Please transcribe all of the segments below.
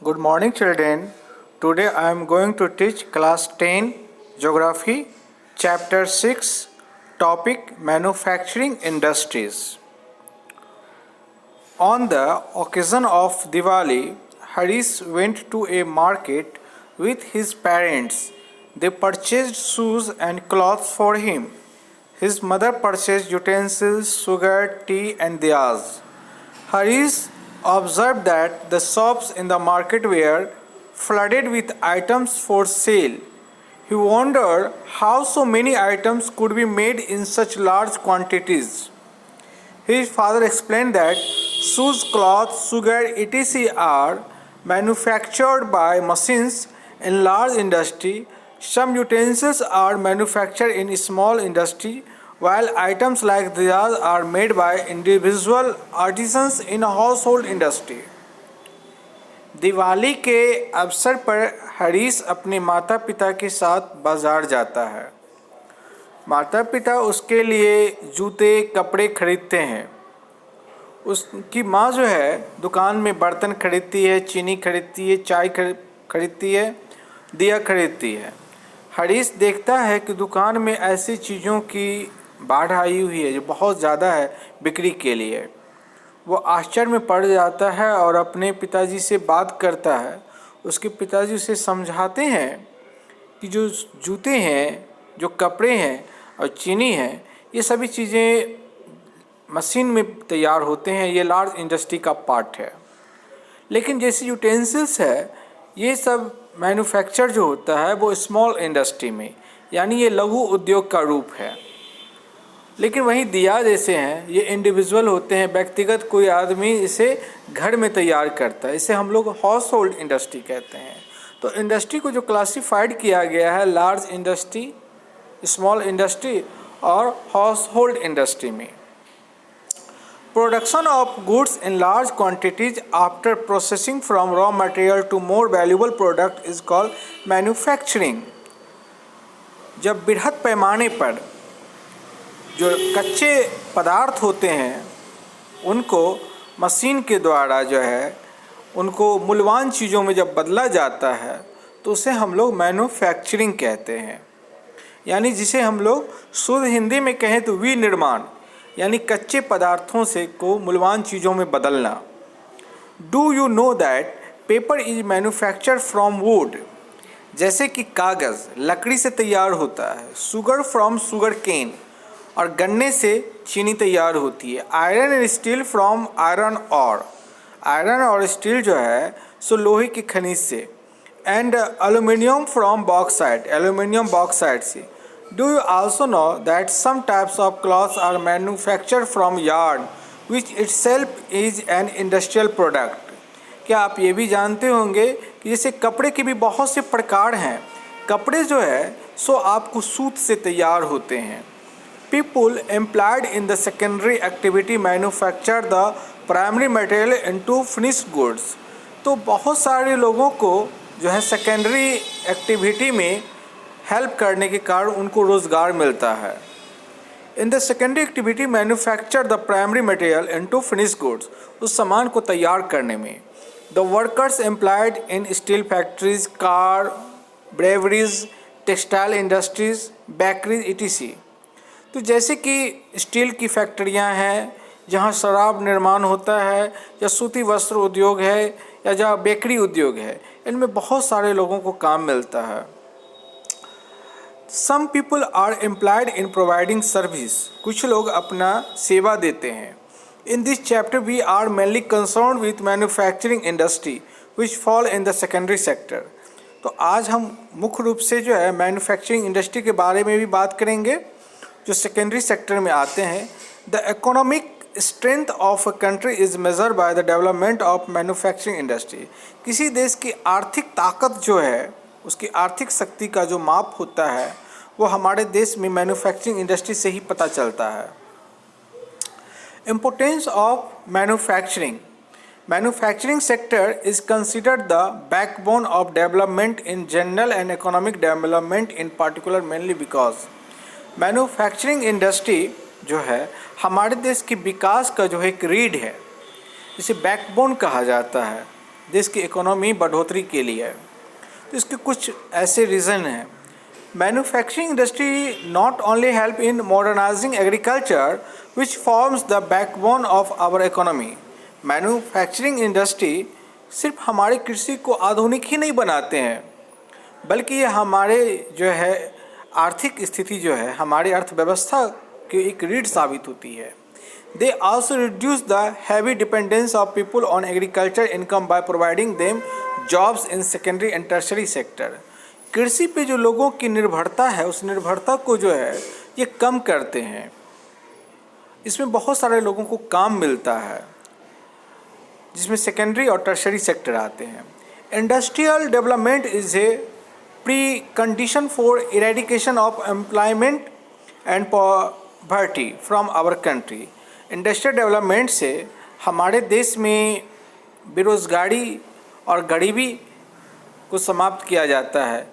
Good morning, children. Today I am going to teach class 10 Geography, Chapter 6, topic Manufacturing Industries. On the occasion of Diwali, Harish went to a market with his parents. They purchased shoes and clothes for him. His mother purchased utensils, sugar, tea, and diyas. Harish observed that the shops in the market were flooded with items for sale. He wondered how so many items could be made in such large quantities. His father explained that shoes, cloths, sugar, etc. are manufactured by machines in large industry. Some utensils are manufactured in small industry, while items like these are made by individual artisans in household industry. Diwali के अवसर पर हरीश अपने माता पिता के साथ बाजार जाता है। माता पिता उसके लिए जूते कपड़े खरीदते हैं। उसकी माँ जो है दुकान में बर्तन खरीदती है, चीनी खरीदती है, चाय खरीदती है, दिया खरीदती है। हरीश देखता है कि दुकान में ऐसी चीज़ों की बाढ़ आई हुई है जो बहुत ज़्यादा है बिक्री के लिए। वो आश्चर्य में पड़ जाता है और अपने पिताजी से बात करता है। उसके पिताजी उसे समझाते हैं कि जो जूते हैं, जो कपड़े हैं और चीनी है, ये सभी चीज़ें मशीन में तैयार होते हैं, ये लार्ज इंडस्ट्री का पार्ट है। लेकिन जैसे यूटेंसिल्स है, ये सब मैन्युफैक्चर जो होता है वो स्मॉल इंडस्ट्री में, यानी ये लघु उद्योग का रूप है। लेकिन वहीं दिया जैसे हैं, ये इंडिविजुअल होते हैं, व्यक्तिगत कोई आदमी इसे घर में तैयार करता है। इसे हम लोग हाउस होल्ड इंडस्ट्री कहते हैं। तो इंडस्ट्री को जो क्लासिफाइड किया गया है लार्ज इंडस्ट्री, स्मॉल इंडस्ट्री और हाउस होल्ड इंडस्ट्री में। Production of goods in large quantities after processing from raw material to more valuable product is called manufacturing. जब बृहद पैमाने पर जो कच्चे पदार्थ होते हैं उनको मशीन के द्वारा जो है उनको मूल्यवान चीज़ों में जब बदला जाता है तो उसे हम लोग मैन्युफैक्चरिंग कहते हैं। यानी जिसे हम लोग शुद्ध हिंदी में कहें तो विनिर्माण, यानी कच्चे पदार्थों से को मूल्यवान चीज़ों में बदलना। Do you know that paper is manufactured from would, जैसे कि कागज़ लकड़ी से तैयार होता है। शुगर फ्रॉम शुगर केन, और गन्ने से चीनी तैयार होती है। Iron and steel from iron और, आयरन और स्टील जो है सो लोहे की खनिज से। And aluminium from bauxite, aluminium bauxite से। Do you also know that some types of clothes are manufactured from yarn which itself is an industrial product. क्या आप ये भी जानते होंगे कि जैसे कपड़े के भी बहुत से प्रकार हैं। कपड़े जो है सो आपको सूत से तैयार होते हैं। People employed in the secondary activity manufacture the primary material into finished goods। तो बहुत सारे लोगों को जो है सेकेंडरी एक्टिविटी में हेल्प करने के कारण उनको रोज़गार मिलता है। इन the secondary activity manufacture the primary material into finished goods, उस सामान को तैयार करने में। The workers employed in steel factories, car, breweries, textile industries, bakeries etc। तो जैसे कि स्टील की फैक्ट्रियां हैं जहां शराब निर्माण होता है, या सूती वस्त्र उद्योग है, या जहाँ बेकरी उद्योग है, इनमें बहुत सारे लोगों को काम मिलता है। Some people are employed in providing service, कुछ लोग अपना सेवा देते हैं। In this chapter we are mainly concern with manufacturing industry which fall in the secondary sector. तो आज हम मुख्य रूप से जो है मैन्युफैक्चरिंग इंडस्ट्री के बारे में भी बात करेंगे जो सेकेंडरी सेक्टर में आते हैं। The economic strength of a country is measured by the development of manufacturing industry. किसी देश की आर्थिक ताकत जो है, उसकी आर्थिक शक्ति का जो माप होता है वो हमारे देश में मैन्युफैक्चरिंग इंडस्ट्री से ही पता चलता है। Importance of manufacturing. Manufacturing sector is considered the backbone of development in general and economic development in particular mainly because manufacturing industry जो है हमारे देश के विकास का जो है एक रीढ़ है, इसे बैकबोन कहा जाता है। देश की इकोनॉमी बढ़ोतरी के लिए। तो इसके कुछ ऐसे रीज़न हैं। Manufacturing industry not only help in modernizing agriculture which forms the backbone of our economy. Manufacturing industry सिर्फ हमारी कृषि को आधुनिक ही नहीं बनाते हैं, बल्कि ये हमारे जो है आर्थिक स्थिति जो है, हमारी अर्थव्यवस्था की एक रीढ़ साबित होती है। They also reduce the heavy dependence of people on agriculture income by providing them jobs in secondary and tertiary sector. कृषि पे जो लोगों की निर्भरता है, उस निर्भरता को जो है ये कम करते हैं। इसमें बहुत सारे लोगों को काम मिलता है, जिसमें सेकेंडरी और टर्शरी सेक्टर आते हैं। Industrial development is a precondition for eradication of employment and poverty from our country. Industrial development से हमारे देश में बेरोज़गारी और गरीबी को समाप्त किया जाता है,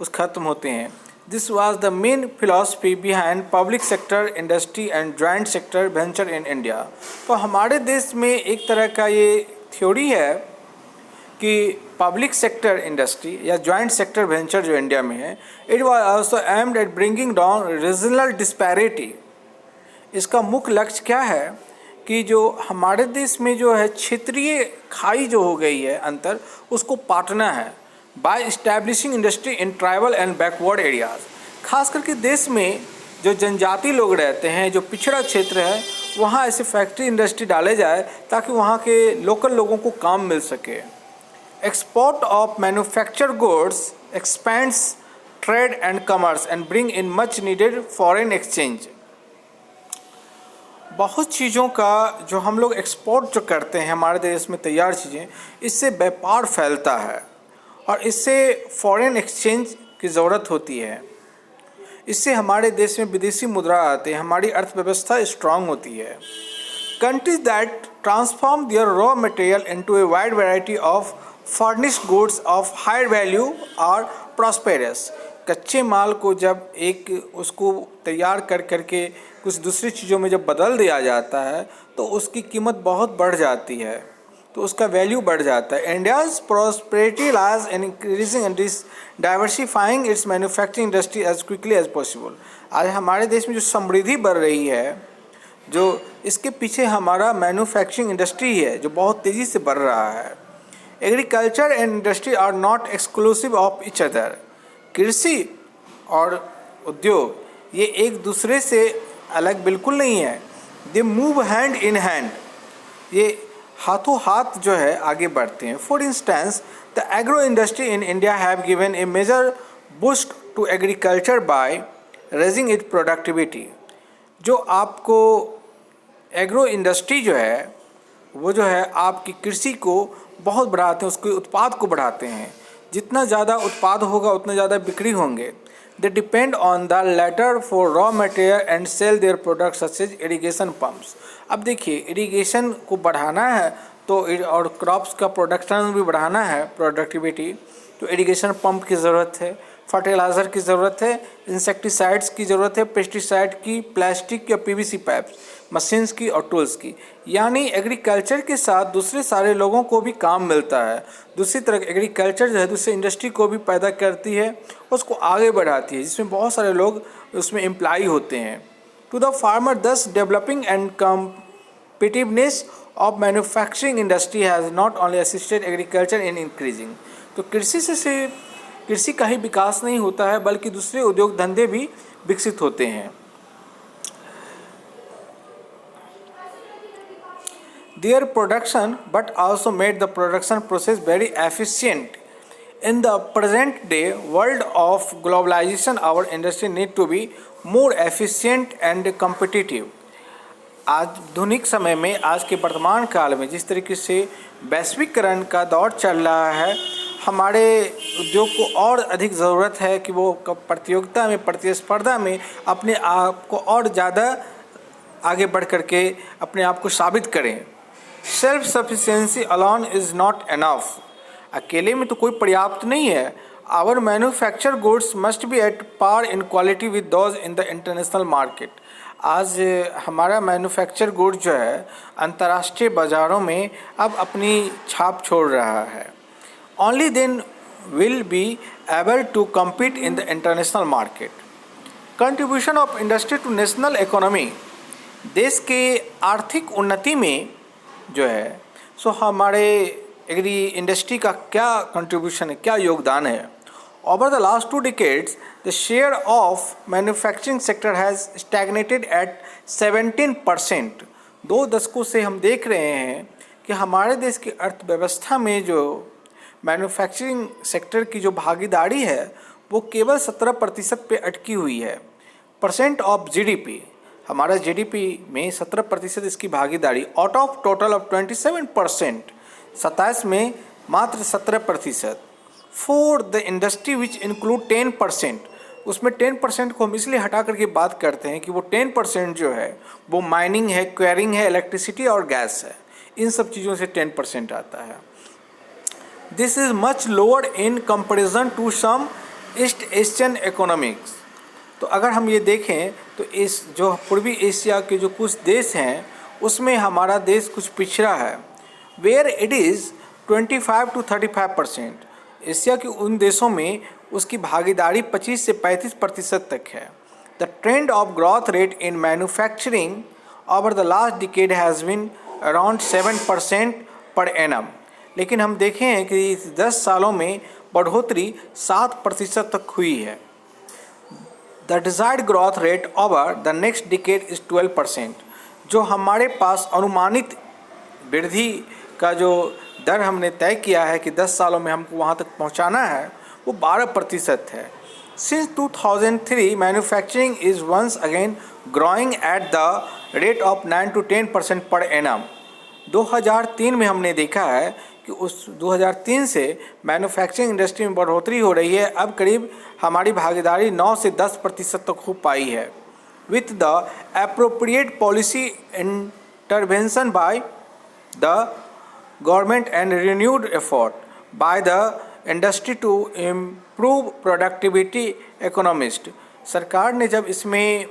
उस खत्म होते हैं। This was the main philosophy behind public sector industry and joint sector venture in India. तो हमारे देश में एक तरह का ये थ्योरी है कि पब्लिक सेक्टर इंडस्ट्री या जॉइंट सेक्टर वेंचर जो इंडिया में है, it was also aimed at bringing down regional disparity. इसका मुख्य लक्ष्य क्या है कि जो हमारे देश में जो है क्षेत्रीय खाई जो हो गई है अंतर, उसको पाटना है by establishing industry in tribal and backward areas. खास करके देश में जो जनजाति लोग रहते हैं, जो पिछड़ा क्षेत्र है, वहाँ ऐसे फैक्ट्री इंडस्ट्री डाले जाए ताकि वहाँ के लोकल लोगों को काम मिल सके। Export of manufacture goods expends trade and commerce and bring in much needed foreign exchange. बहुत चीज़ों का जो हम लोग एक्सपोर्ट जो करते हैं हमारे देश में तैयार चीज़ें, इससे व्यापार फैलता है और इससे फॉरेन एक्सचेंज की ज़रूरत होती है। इससे हमारे देश में विदेशी मुद्रा आते हैं, हमारी अर्थव्यवस्था स्ट्रांग होती है। Countries that transform their raw material into a wide variety of furnished goods of higher value are prosperous. कच्चे माल को जब उसको तैयार कर करके कुछ दूसरी चीज़ों में जब बदल दिया जाता है तो उसकी कीमत बहुत बढ़ जाती है, तो उसका वैल्यू बढ़ जाता है। India's prosperity lies in increasing and diversifying its manufacturing industry as quickly as possible. आज हमारे देश में जो समृद्धि बढ़ रही है, जो इसके पीछे हमारा मैन्युफैक्चरिंग इंडस्ट्री है जो बहुत तेज़ी से बढ़ रहा है। Agriculture and industry are not exclusive of each other. कृषि और उद्योग ये एक दूसरे से अलग बिल्कुल नहीं है। They move hand in hand, ये हाथों हाथ जो है आगे बढ़ते हैं। For instance the agro industry in India have given a major boost to agriculture by raising it productivity. जो आपको एग्रो इंडस्ट्री जो है वो जो है आपकी कृषि को बहुत बढ़ाते हैं, उसके उत्पाद को बढ़ाते हैं। जितना ज़्यादा उत्पाद होगा उतना ज़्यादा बिक्री होंगे। They depend on the latter for raw material and sell their products such as irrigation pumps. अब देखिए, इरीगेशन को बढ़ाना है तो और क्रॉप्स का प्रोडक्शन भी बढ़ाना है, प्रोडक्टिविटी, तो इरीगेशन पंप की ज़रूरत है, फर्टिलाइज़र की ज़रूरत है, इंसेक्टिसाइड्स की ज़रूरत है, पेस्टिसाइड की, प्लास्टिक या पीवीसी पाइप्स, मशीन्स की और टूल्स की। यानी एग्रीकल्चर के साथ दूसरे सारे लोगों को भी काम मिलता है। दूसरी तरफ एग्रीकल्चर जो है दूसरी इंडस्ट्री को भी पैदा करती है, उसको आगे बढ़ाती है, जिसमें बहुत सारे लोग उसमें एम्प्लॉय होते हैं। टू द फार्मर दस developing and competitiveness of manufacturing industry has not only assisted agriculture in increasing. तो कृषि से सिर्फ कृषि का ही विकास नहीं होता है, बल्कि दूसरे उद्योग धंधे भी विकसित होते हैं। Their production but also made the production process very efficient. In the present day world of globalization, our industry need to be more efficient and competitive. आधुनिक समय में, आज के वर्तमान काल में जिस तरीके से वैश्वीकरण का दौर चल रहा है, हमारे उद्योग को और अधिक ज़रूरत है कि वो प्रतियोगिता में, प्रतिस्पर्धा में अपने आप को और ज़्यादा आगे बढ़ करके अपने आप को साबित करें। Self sufficiency alone is not enough. अकेले में तो कोई पर्याप्त नहीं है। Our manufacture goods must be at par in quality with those in the international market. आज हमारा मैन्युफैक्चर गुड जो है अंतर्राष्ट्रीय बाज़ारों में अब अपनी छाप छोड़ रहा है. Only then will be able to compete in the international market. Contribution of industry to national economy, देश के आर्थिक उन्नति में जो है सो हमारे एग्री इंडस्ट्री का क्या कंट्रीब्यूशन है, क्या योगदान है. Over the last 2 decades, the share of manufacturing sector has stagnated at 17%. 2 दशकों से हम देख रहे हैं कि हमारे देश की अर्थव्यवस्था में जो मैन्युफैक्चरिंग सेक्टर की जो भागीदारी है वो केवल 17% पे अटकी हुई है. परसेंट ऑफ जीडीपी, हमारा जीडीपी में 17% इसकी भागीदारी आउट ऑफ टोटल ऑफ 27%, 27 में मात्र 17%. For the industry which include 10%, उसमें 10% को हम इसलिए हटा करके बात करते हैं कि वो 10% जो है वो माइनिंग है, क्वेरिंग है, इलेक्ट्रिसिटी और गैस है. इन सब चीज़ों से 10% आता है. This is much lower in comparison to some East Asian economics. तो अगर हम ये देखें तो इस जो पूर्वी एशिया के जो कुछ देश हैं उसमें हमारा देश कुछ पिछड़ा है. Where it is 25 to 35%. Asia के उन देशों में उसकी भागीदारी 25 से 35% तक है. The trend of growth rate in manufacturing over the last decade has been around 7% per annum. लेकिन हम देखें हैं कि 10 सालों में बढ़ोतरी 7% तक हुई है. The desired growth rate over the next decade is 12%. जो हमारे पास अनुमानित वृद्धि का जो दर हमने तय किया है कि 10 सालों में हमको वहाँ तक पहुँचाना है वो 12% है. Since 2003 manufacturing is once again growing at the rate of 9 to 10% per annum. 2003 में हमने देखा है कि उस 2003 से मैन्युफैक्चरिंग इंडस्ट्री में बढ़ोतरी हो रही है. अब करीब हमारी भागीदारी 9 से 10% तक हो पाई है. With the appropriate policy intervention by the government and renewed effort by the industry to improve productivity economist. सरकार ने जब इसमें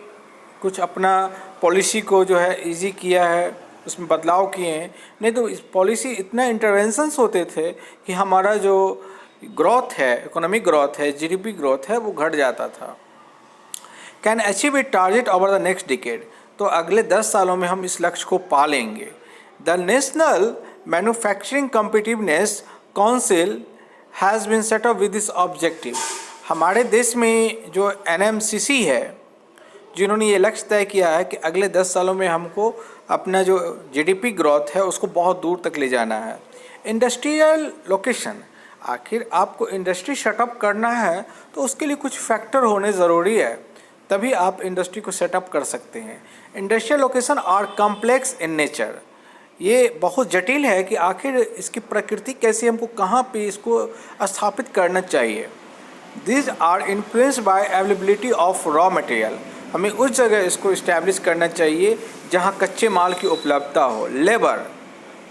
कुछ अपना पॉलिसी को जो है इजी किया है, उसमें बदलाव किए हैं. नहीं तो इस पॉलिसी इतना इंटरवेंशंस होते थे कि हमारा जो ग्रोथ है, इकोनॉमिक ग्रोथ है, जीडीपी ग्रोथ है वो घट जाता था. Can achieve it target over the next decade. तो अगले 10 सालों में हम इस लक्ष्य को पा लेंगे. The national manufacturing competitiveness council has been set up with this objective. हमारे देश में जो एनएमसीसी है जिन्होंने ये लक्ष्य तय किया है कि अगले 10 सालों में हमको अपना जो जीडीपी ग्रोथ है उसको बहुत दूर तक ले जाना है. इंडस्ट्रियल लोकेशन, आखिर आपको इंडस्ट्री सेटअप करना है तो उसके लिए कुछ फैक्टर होने ज़रूरी है, तभी आप इंडस्ट्री को सेटअप कर सकते हैं. Industrial location are complex in nature. ये बहुत जटिल है कि आखिर इसकी प्रकृति कैसी, हमको कहाँ पे इसको स्थापित करना चाहिए. This are influenced by availability of raw material. हमें उस जगह इसको इस्टेब्लिश करना चाहिए जहाँ कच्चे माल की उपलब्धता हो, लेबर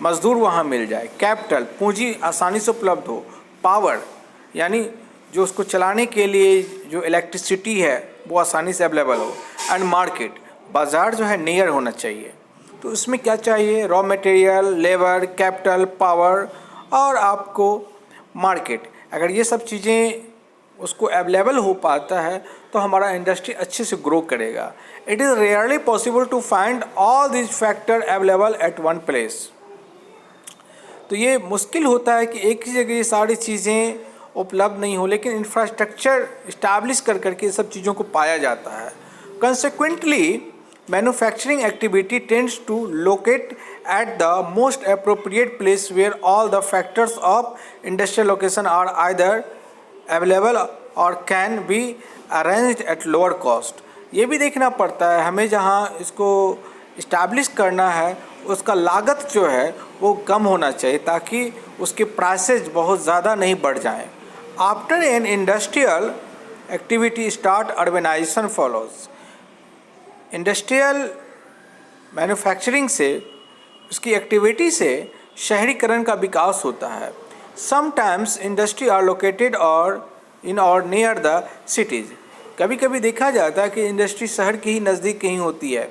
मजदूर वहाँ मिल जाए, कैपिटल पूंजी आसानी से उपलब्ध हो, पावर यानी जो उसको चलाने के लिए जो इलेक्ट्रिसिटी है वो आसानी से अवेलेबल हो, एंड मार्केट बाज़ार जो है नियर होना चाहिए. तो इसमें क्या चाहिए? Raw material, labour, capital, power और आपको मार्केट. अगर ये सब चीज़ें उसको अवेलेबल हो पाता है तो हमारा इंडस्ट्री अच्छे से ग्रो करेगा. It is rarely possible to find all this factor available at one place. तो ये मुश्किल होता है कि एक ही जगह ये सारी चीज़ें उपलब्ध नहीं हो, लेकिन इंफ्रास्ट्रक्चर इस्टेब्लिश कर करके सब चीज़ों को पाया जाता है. Consequently manufacturing activity tends to locate at the most appropriate place where all the factors of industrial location are either available or can be arranged at lower cost. ये भी देखना पड़ता है हमें जहाँ इसको इस्टेब्लिश करना है उसका लागत जो है वो कम होना चाहिए ताकि उसके प्राइसेज बहुत ज़्यादा नहीं बढ़ जाएं. After an industrial activity start urbanization follows. Industrial manufacturing से, उसकी एक्टिविटी से शहरीकरण का विकास होता है. समटाइम्स इंडस्ट्री आर लोकेटेड और इन और नियर द सिटीज़. कभी कभी देखा जाता है कि इंडस्ट्री शहर के ही नज़दीक कहीं होती है।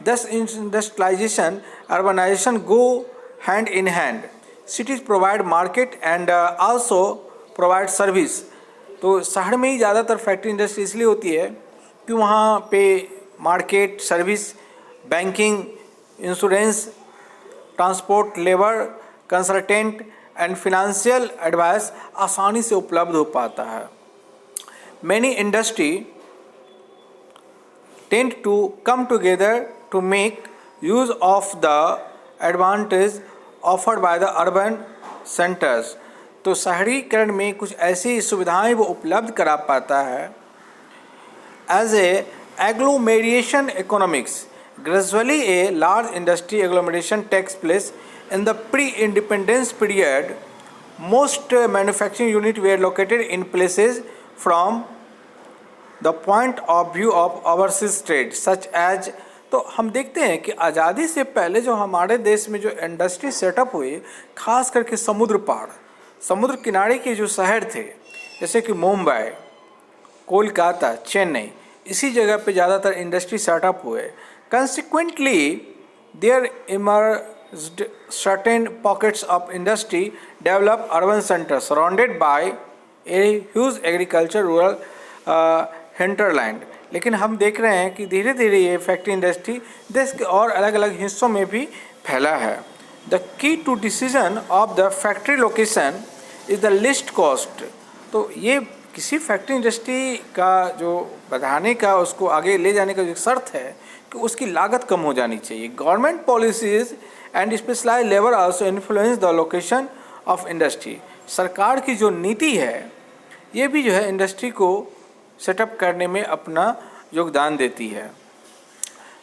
Thus industrialization urbanization go hand in hand. Cities provide market and also provide service. तो शहर में ही ज़्यादातर फैक्ट्री इंडस्ट्री इसलिए होती है कि वहाँ पे market, service, banking, insurance, transport, labour, consultant and financial advice आसानी से उपलब्ध हो पाता है। Many industry tend to come together to make use of the advantage offered by the urban centres. तो शहरीकरण में कुछ ऐसी सुविधाएं वो उपलब्ध करा पाता है। As a agglomeration economics gradually a large industry agglomeration takes place in the pre independence period. Most manufacturing unit were located in places from the point of view of overseas trade such as. तो हम देखते हैं कि आज़ादी से पहले जो हमारे देश में जो इंडस्ट्री सेटअप हुई, खास करके समुद्र पार, समुद्र किनारे के जो शहर थे जैसे कि मुंबई, कोलकाता, चेन्नई, इसी जगह पे ज़्यादातर इंडस्ट्री सेटअप हुए। Consequently there emerged certain pockets of industry develop urban centre surrounded by a huge agriculture rural hinterland. लेकिन हम देख रहे हैं कि धीरे धीरे ये फैक्ट्री इंडस्ट्री देश के और अलग अलग हिस्सों में भी फैला है। The key to decision of the factory location is the least cost. तो ये किसी फैक्ट्री इंडस्ट्री का जो बढ़ाने का, उसको आगे ले जाने का जो शर्त है कि उसकी लागत कम हो जानी चाहिए। Government policies and specialise labour also influence the location of industry. सरकार की जो नीति है ये भी जो है इंडस्ट्री को सेटअप करने में अपना योगदान देती है।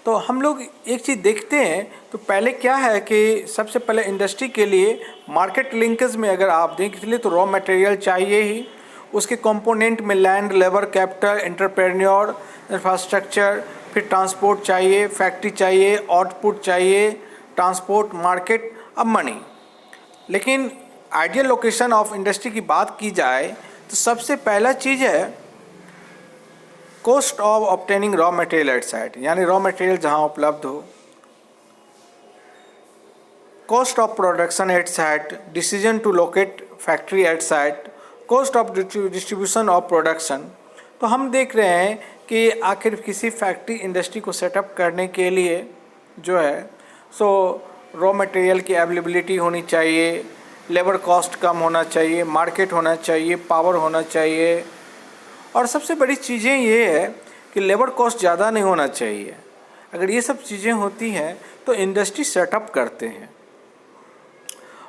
तो हम लोग एक चीज़ देखते हैं, तो पहले क्या है कि सबसे पहले इंडस्ट्री के लिए मार्केट लिंकेज में अगर आप देखें इसलिए तो रॉ मटेरियल चाहिए ही, उसके कंपोनेंट में land, labour, capital, entrepreneur, infrastructure, फिर ट्रांसपोर्ट चाहिए, फैक्ट्री चाहिए, आउटपुट चाहिए, ट्रांसपोर्ट, मार्केट, अब मनी। लेकिन आइडियल लोकेशन ऑफ इंडस्ट्री की बात की जाए तो सबसे पहला चीज़ है cost of obtaining raw material at site, यानी रॉ मटेरियल जहाँ उपलब्ध हो। Cost of production at site, decision to locate factory at site, cost of distribution of production. तो हम देख रहे हैं कि आखिर किसी फैक्ट्री इंडस्ट्री को सेटअप करने के लिए जो है सो रॉ मटेरियल की अवेलेबिलिटी होनी चाहिए, लेबर कॉस्ट कम होना चाहिए, मार्केट होना चाहिए, पावर होना चाहिए, और सबसे बड़ी चीज़ें ये है कि लेबर कॉस्ट ज़्यादा नहीं होना चाहिए। अगर ये सब चीज़ें होती हैं तो इंडस्ट्री सेटअप करते हैं,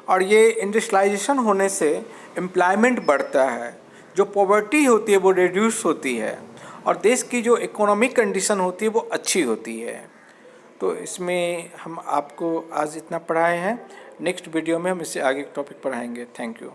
और ये इंडस्ट्रियलाइजेशन होने से एम्प्लॉयमेंट बढ़ता है, जो पॉवर्टी होती है वो रिड्यूस होती है, और देश की जो इकोनॉमिक कंडीशन होती है वो अच्छी होती है। तो इसमें हम आपको आज इतना पढ़ाए हैं, नेक्स्ट वीडियो में हम इससे आगे टॉपिक पढ़ाएंगे। Thank you.